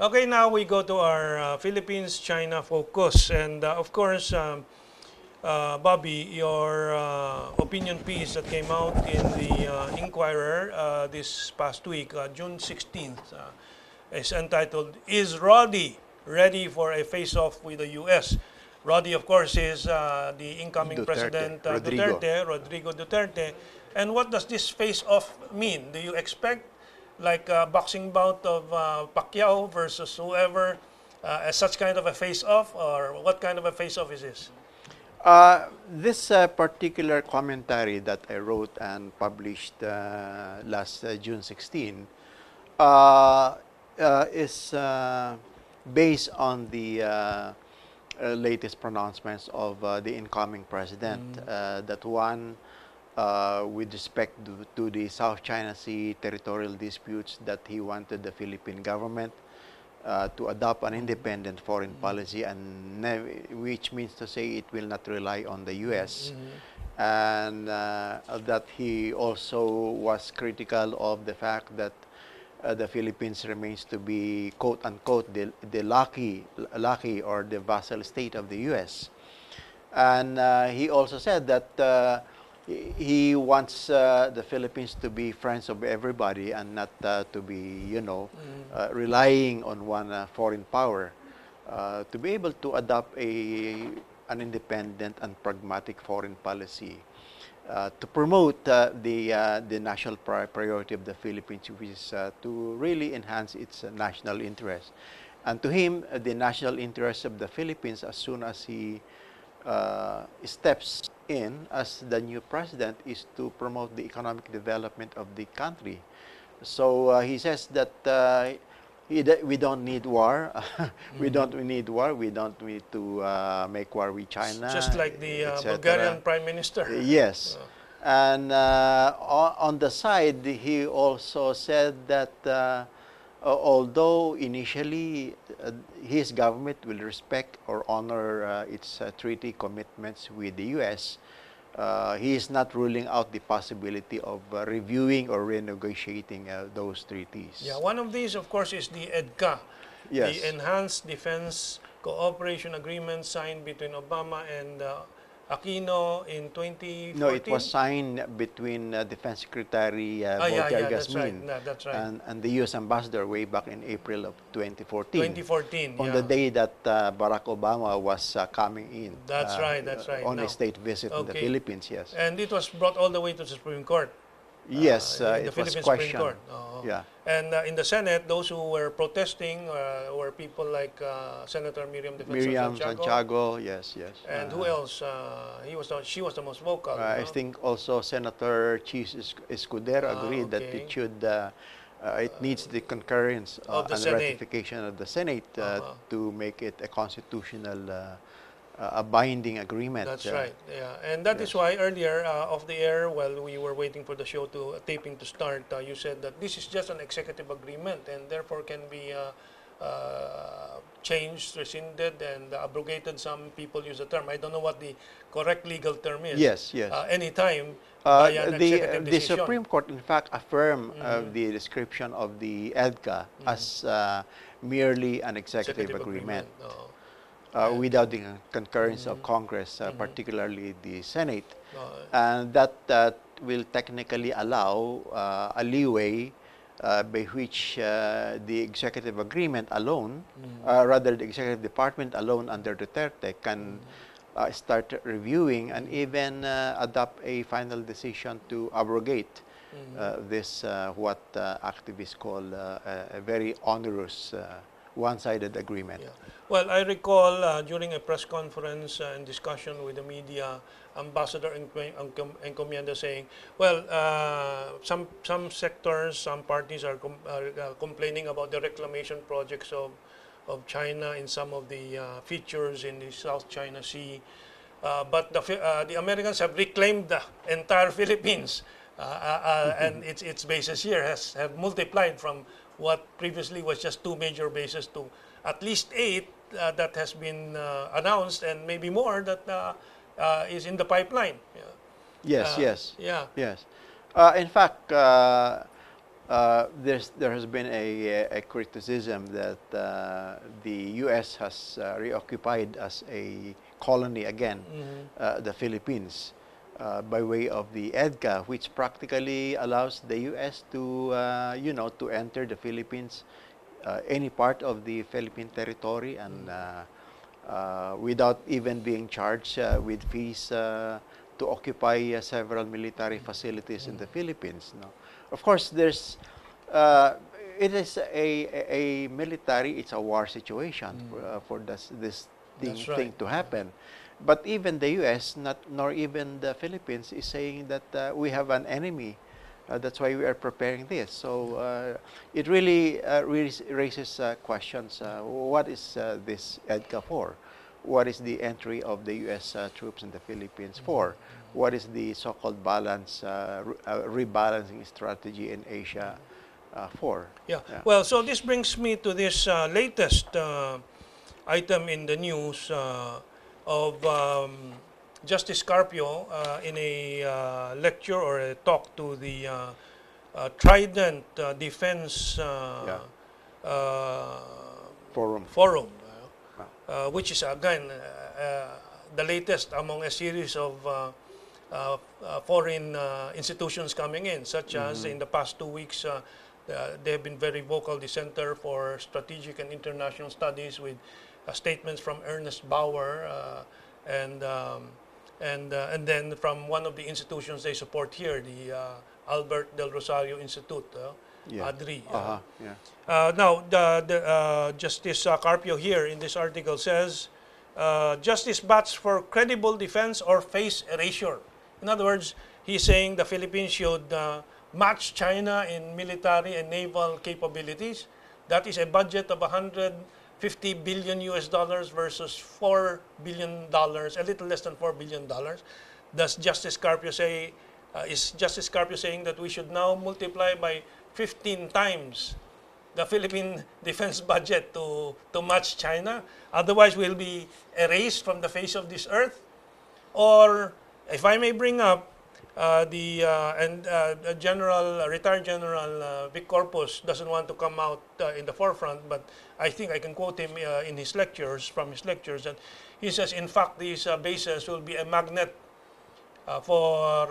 Okay, now we go to our Philippines-China focus. And of course, Bobby, your opinion piece that came out in the Inquirer this past week, June 16th, is entitled, "Is Rody Ready for a Face-Off with the U.S.?" Rody, of course, is the incoming Duterte, President Rodrigo. Rodrigo Duterte. And what does this face-off mean? Do you expect like a boxing bout of Pacquiao versus whoever, as such kind of a face-off, or what kind of a face-off is this? This particular commentary that I wrote and published last June 16 is based on the latest pronouncements of the incoming president. That one, with respect to the South China Sea territorial disputes, that he wanted the Philippine government to adopt an independent foreign policy, and which means to say it will not rely on the U.S. And that he also was critical of the fact that the Philippines remains to be, quote unquote, the lucky or the vassal state of the U.S. And he also said that he wants the Philippines to be friends of everybody and not to be, relying on one foreign power, to be able to adopt an independent and pragmatic foreign policy to promote the national priority of the Philippines, which is to really enhance its national interest. And to him, the national interest of the Philippines, as soon as he steps in as the new president, is to promote the economic development of the country. So he says that we don't need war. We don't need war. We don't need to make war with China. Just like the Bulgarian Prime Minister. Yes. And on the side, he also said that although initially his government will respect or honor its treaty commitments with the U.S., he is not ruling out the possibility of reviewing or renegotiating those treaties. Yeah, one of these, of course, is the EDCA, Yes. the Enhanced Defense Cooperation Agreement signed between Obama and Aquino in 2014. No, it was signed between Defense Secretary Volker Gasmin that's right. and the U.S. Ambassador way back in April of 2014. 2014, On the day that Barack Obama was coming in. That's right. On Now, a state visit in the Philippines, yes. And it was brought all the way to the Supreme Court. Yes, in the it was Philippine Supreme questioned. Court. Yeah. And in the Senate, those who were protesting were people like Senator Miriam Miriam Santiago. Santiago, yes. And who else? She was the most vocal. I think also Senator Chis Escudero agreed that it should, it needs the concurrence Of the and Senate. ratification of the Senate to make it a constitutional, a binding agreement. That's right. Yeah, and that is why earlier off the air, while we were waiting for the show taping to start, you said that this is just an executive agreement and therefore can be changed, rescinded, and abrogated. Some people use the term. I don't know what the correct legal term is. Yes. Anytime by an executive The decision. Supreme Court, in fact, affirmed the description of the EDCA as merely an executive agreement. Without the concurrence of Congress, particularly the Senate. And that will technically allow a leeway by which the executive agreement alone, rather the executive department alone under Duterte can start reviewing and even adopt a final decision to abrogate this, what activists call a very onerous one-sided agreement. Yeah. Well, I recall during a press conference and discussion with the media, Ambassador Encomienda saying, well, some sectors, some parties are complaining about the reclamation projects of China in some of the features in the South China Sea. But the Americans have reclaimed the entire Philippines, and its bases here have multiplied from what previously was just 2 major bases to at least 8 that has been announced, and maybe more that is in the pipeline. Yes. Yeah. In fact, there has been a criticism that the U.S. has reoccupied as a colony again, the Philippines, by way of the EDCA, which practically allows the U.S. to, to enter the Philippines, any part of the Philippine territory, and without even being charged with fees to occupy several military facilities in the Philippines. No? Of course, there's uh, it is a military, it's a war situation for this That's thing right. to happen. But even the U.S., not nor even the Philippines, is saying that we have an enemy. That's why we are preparing this. So it really raises questions. What is this EDCA for? What is the entry of the U.S. Troops in the Philippines for? What is the so-called rebalancing strategy in Asia for? Yeah. Yeah. Well, so this brings me to this latest item in the news of Justice Carpio in a lecture or a talk to the Trident Defense Yeah. uh, Forum. Forum, Wow. which is again the latest among a series of foreign institutions coming in, such as in the past 2 weeks, they have been very vocal, the Center for Strategic and International Studies, with statements from Ernest Bauer and then from one of the institutions they support here, the Albert Del Rosario Institute, Yeah. ADRI. Yeah. Now, Justice Carpio here in this article says, justice bats for credible defense or face erasure. In other words, he's saying the Philippines should match China in military and naval capabilities. That is a budget of 150 billion US dollars versus $4 billion, a little less than $4 billion. Does Justice Carpio say, is Justice Carpio saying that we should now multiply by 15 times the Philippine defense budget to match China? Otherwise, we'll be erased from the face of this earth? Or, if I may bring up, retired General Vic Corpus doesn't want to come out in the forefront, but I think I can quote him in his lectures, from his lectures, and he says, in fact, these bases will be a magnet for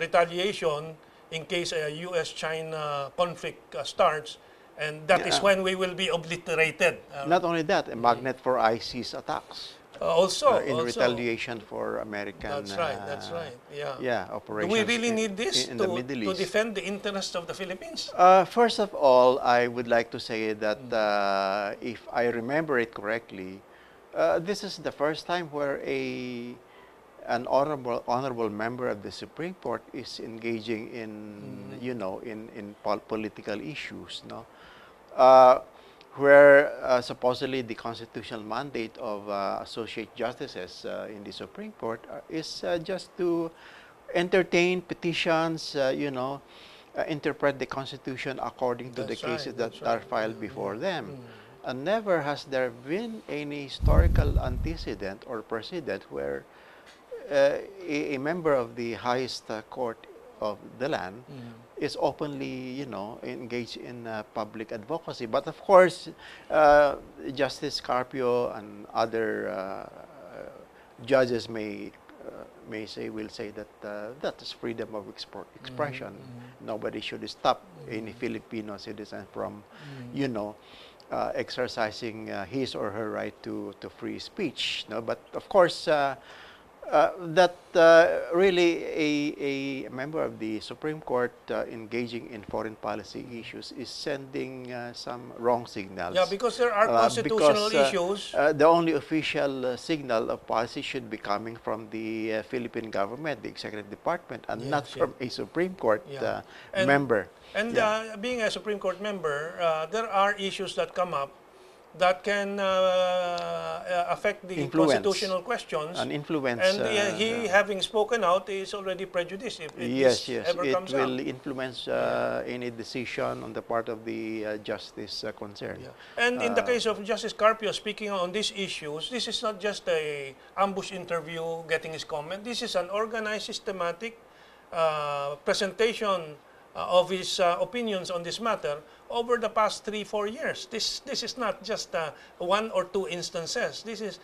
retaliation in case a U.S.-China conflict starts, and that is Yeah. when we will be obliterated. Not only that, a magnet for ISIS attacks Also, in retaliation for American. That's right. That's right. Yeah. Yeah, Do operations. we really need this in the Middle to East? defend the interests of the Philippines? First of all, I would like to say that if I remember it correctly, this is the first time where an honorable member of the Supreme Court is engaging in political issues, no, where supposedly the constitutional mandate of associate justices in the Supreme Court is just to entertain petitions, interpret the Constitution according to the That's right, cases that that's are right. filed before them. And never has there been any historical antecedent or precedent where a member of the highest court of the land is openly, engaged in public advocacy. But of course, Justice Carpio and other judges will say that that is freedom of expression. Nobody should stop any Filipino citizen from, exercising his or her right to free speech. No, but of course. That really a member of the Supreme Court engaging in foreign policy issues is sending some wrong signals. Yeah, because there are constitutional because, issues. The only official signal of policy should be coming from the Philippine government, the executive department, and Yes, not from a Supreme Court Yeah. And- member. And Yeah. being a Supreme Court member, there are issues that come up that can affect the Influence. constitutional questions. An influence. And he, having spoken out, is already prejudiced if Yes, this yes. ever It comes will up. influence any decision on the part of the justice concerned. Yeah. And in the case of Justice Carpio, speaking on these issues, this is not just a ambush interview getting his comment. This is an organized, systematic presentation of his opinions on this matter over the past 3-4 years. This is not just one or two instances. This is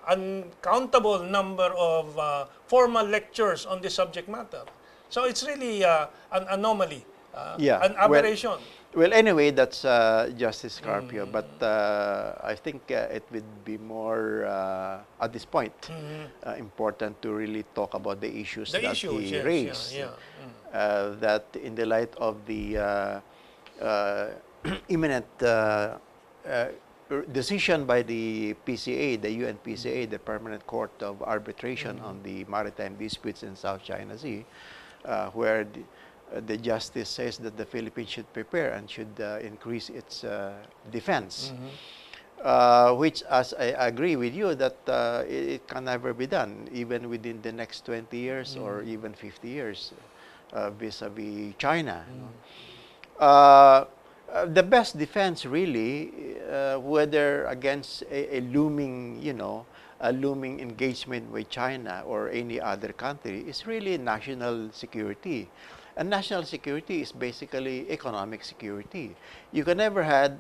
uncountable number of formal lectures on this subject matter. So it's really an anomaly, an aberration. Well, anyway, that's Justice Carpio, but I think it would be more, at this point, important to really talk about the issues that he raised. That in the light of the imminent decision by the PCA, the UN PCA, the Permanent Court of Arbitration on the Maritime Disputes in South China Sea, where the justice says that the Philippines should prepare and should increase its defense, which, as I agree with you, that it can never be done, even within the next 20 years or even 50 years, vis-a-vis China. The best defense, really, whether against a looming, a looming engagement with China or any other country, is really national security. And national security is basically economic security. You can never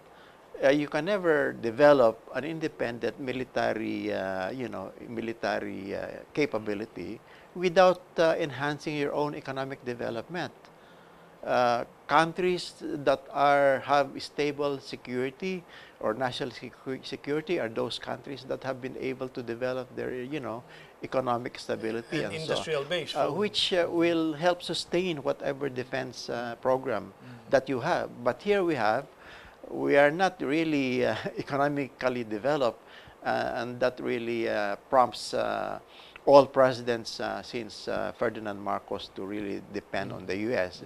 develop an independent military, military capability without enhancing your own economic development. Countries that have stable security or national security are those countries that have been able to develop their, economic stability and industrial base, which will help sustain whatever defense program that you have. But here we are not really economically developed, and that really prompts all presidents since Ferdinand Marcos to really depend on the U.S.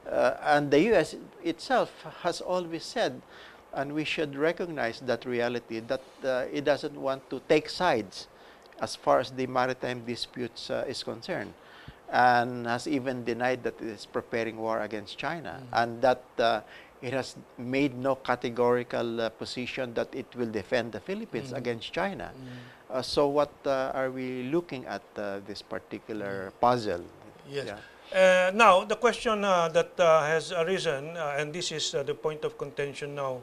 And the U.S. itself has always said, and we should recognize that reality, that it doesn't want to take sides as far as the maritime disputes is concerned, and has even denied that it is preparing war against China, and that it has made no categorical position that it will defend the Philippines against China. So what are we looking at this particular puzzle? Yes. Yeah. Now, the question that has arisen, and this is the point of contention now,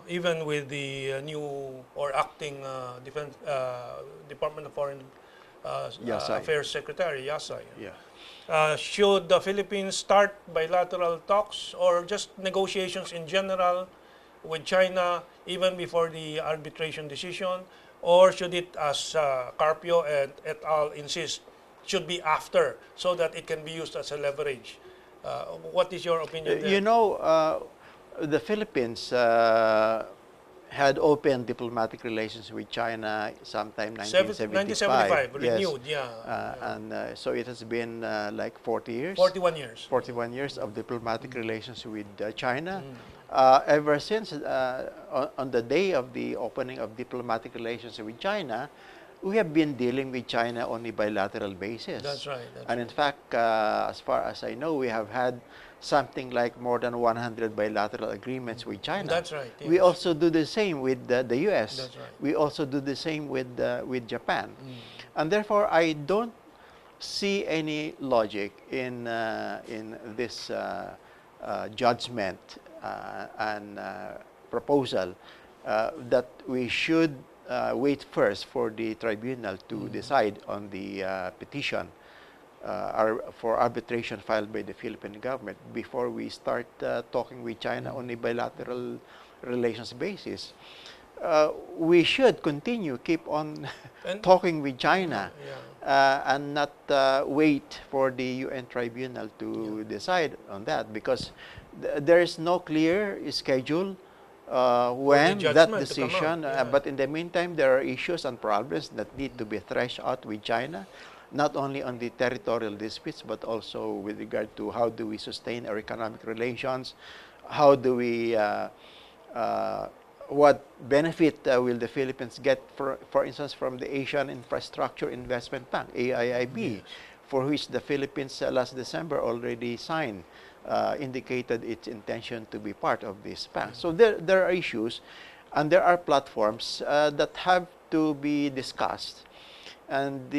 even with the new or acting Department of Foreign Affairs Secretary, Yasay. Should the Philippines start bilateral talks or just negotiations in general with China even before the arbitration decision? Or should it, as Carpio and et al. Insist, should be after so that it can be used as a leverage? What is your opinion there? The Philippines had opened diplomatic relations with China sometime 1975. Renewed, and so it has been like 40 years. 41 years. 41 years of diplomatic relations with China. Ever since, on the day of the opening of diplomatic relations with China, we have been dealing with China on a bilateral basis. That's right. And in fact, as far as I know, we have had something like more than 100 bilateral agreements with China. That's right. Yes. We also do the same with the U.S. That's right. We also do the same with Japan. And therefore, I don't see any logic in this judgment and proposal that we should wait first for the tribunal to decide on the petition for arbitration filed by the Philippine government before we start talking with China on a bilateral relations basis. We should keep on talking with China and not wait for the UN tribunal to decide on that, because there is no clear schedule when that decision, but in the meantime, there are issues and problems that need to be threshed out with China, not only on the territorial disputes, but also with regard to how do we sustain our economic relations, how do we, what benefit will the Philippines get, for instance, from the Asian Infrastructure Investment Bank, AIIB, for which the Philippines last December already signed, indicated its intention to be part of this bank. So there are issues and there are platforms that have to be discussed and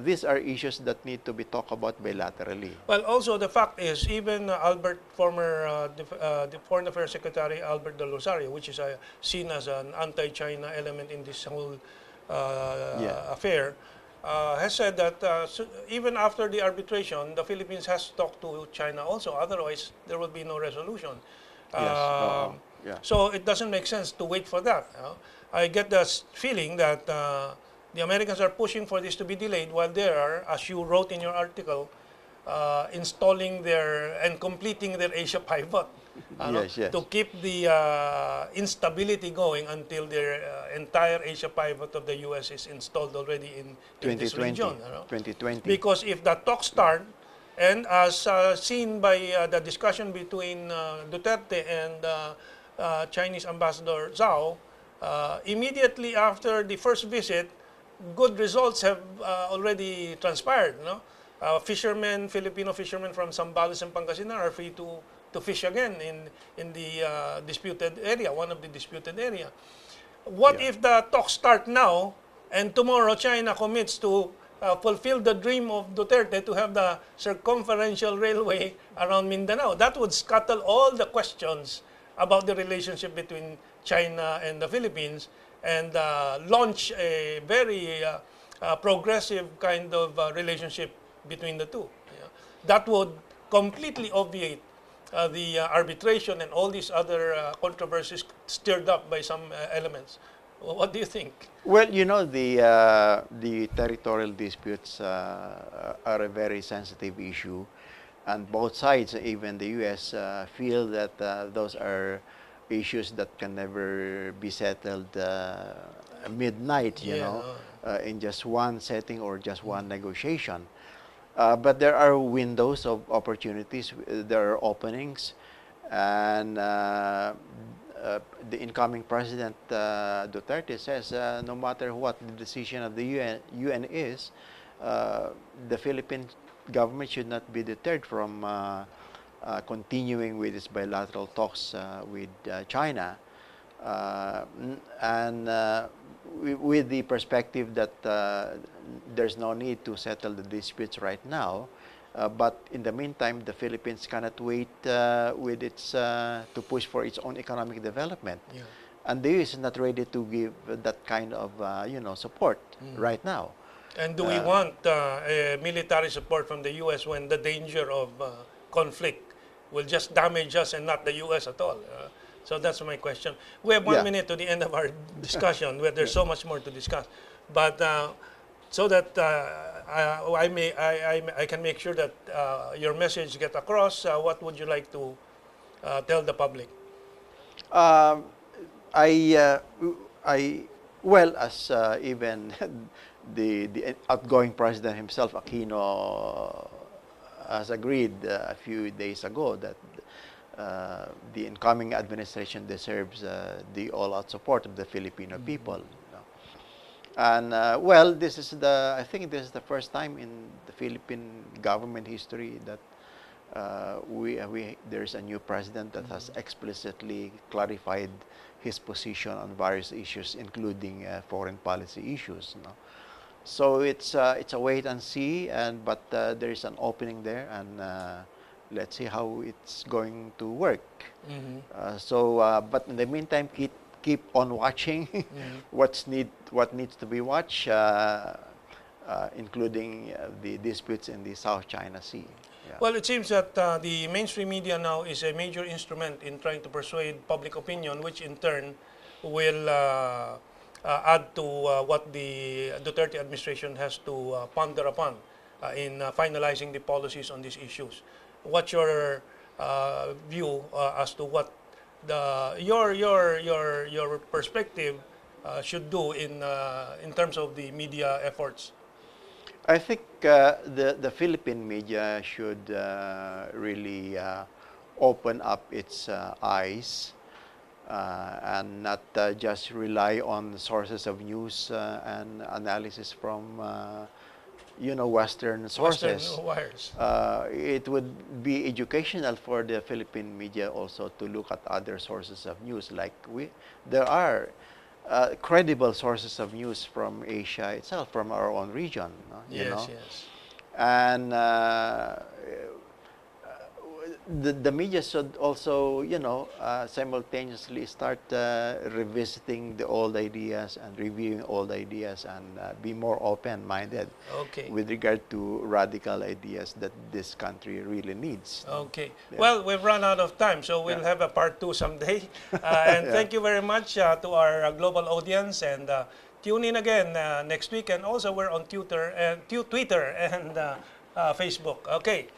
these are issues that need to be talked about bilaterally. Well, also the fact is, even the Foreign Affairs Secretary Albert de Rosario, which is seen as an anti-China element in this whole Yeah. affair, has said that even after the arbitration, the Philippines has talked to China also. Otherwise, there will be no resolution. Yes. Um, Yeah. so it doesn't make sense to wait for that. I get the feeling that the Americans are pushing for this to be delayed while they are, as you wrote in your article, installing their and completing their Asia pivot Yes. Yes. to keep the instability going until their entire Asia pivot of the U.S. is installed already in this 2020. region. 2020. Because if the talks start, and as seen by the discussion between Duterte and Chinese Ambassador Zhao, immediately after the first visit, good results have already transpired. Filipino fishermen from Zambales and Pangasinan are free to fish again in the disputed area, one of the disputed area. What Yeah. if the talks start now and tomorrow China commits to fulfill the dream of Duterte to have the circumferential railway around Mindanao? That would scuttle all the questions about the relationship between China and the Philippines and launch a very progressive kind of relationship between the two. Yeah. That would completely obviate the arbitration and all these other controversies stirred up by some elements. What do you think? Well, the territorial disputes are a very sensitive issue, and both sides, even the U.S., feel that those are issues that can never be settled midnight, Yeah. in just one setting or just one negotiation. But there are windows of opportunities, there are openings, and the incoming president, Duterte, says no matter what the decision of the UN is, the Philippine government should not be deterred from continuing with its bilateral talks with China, and with the perspective that there's no need to settle the disputes right now. But in the meantime, the Philippines cannot wait with its to push for its own economic development, Yeah. and the U.S. is not ready to give that kind of support right now. And do we want military support from the U.S. when the danger of conflict will just damage us and not the U.S. at all? So that's my question. We have 1 minute to the end of our discussion, where there's so much more to discuss. But so that I can make sure that your message get across, what would you like to tell the public? Um, I well, as even the outgoing president himself, Aquino, has agreed a few days ago that the incoming administration deserves the all-out support of the Filipino people. And well, I think this is the first time in the Philippine government history that there's a new president that has explicitly clarified his position on various issues, including foreign policy issues. So it's a wait and see, but there is an opening there, and let's see how it's going to work. But in the meantime, keep on watching what needs to be watched, including the disputes in the South China Sea. Yeah. Well, it seems that the mainstream media now is a major instrument in trying to persuade public opinion, which in turn will add to what the Duterte administration has to ponder upon in finalizing the policies on these issues. What's your view as to what your perspective should do in terms of the media efforts? I think the Philippine media should really open up its eyes and not just rely on sources of news and analysis from Western sources. Western wires. It would be educational for the Philippine media also to look at other sources of news. Like there are credible sources of news from Asia itself, from our own region. No? You Yes, know? yes. And the media should also, simultaneously start revisiting the old ideas and reviewing old ideas and be more open-minded Okay. with regard to radical ideas that this country really needs. Okay. Yeah. Well, we've run out of time, so we'll Yeah. have a part 2 someday. And Yeah. thank you very much to our global audience. And tune in again next week. And also, we're on Twitter and Facebook. Okay.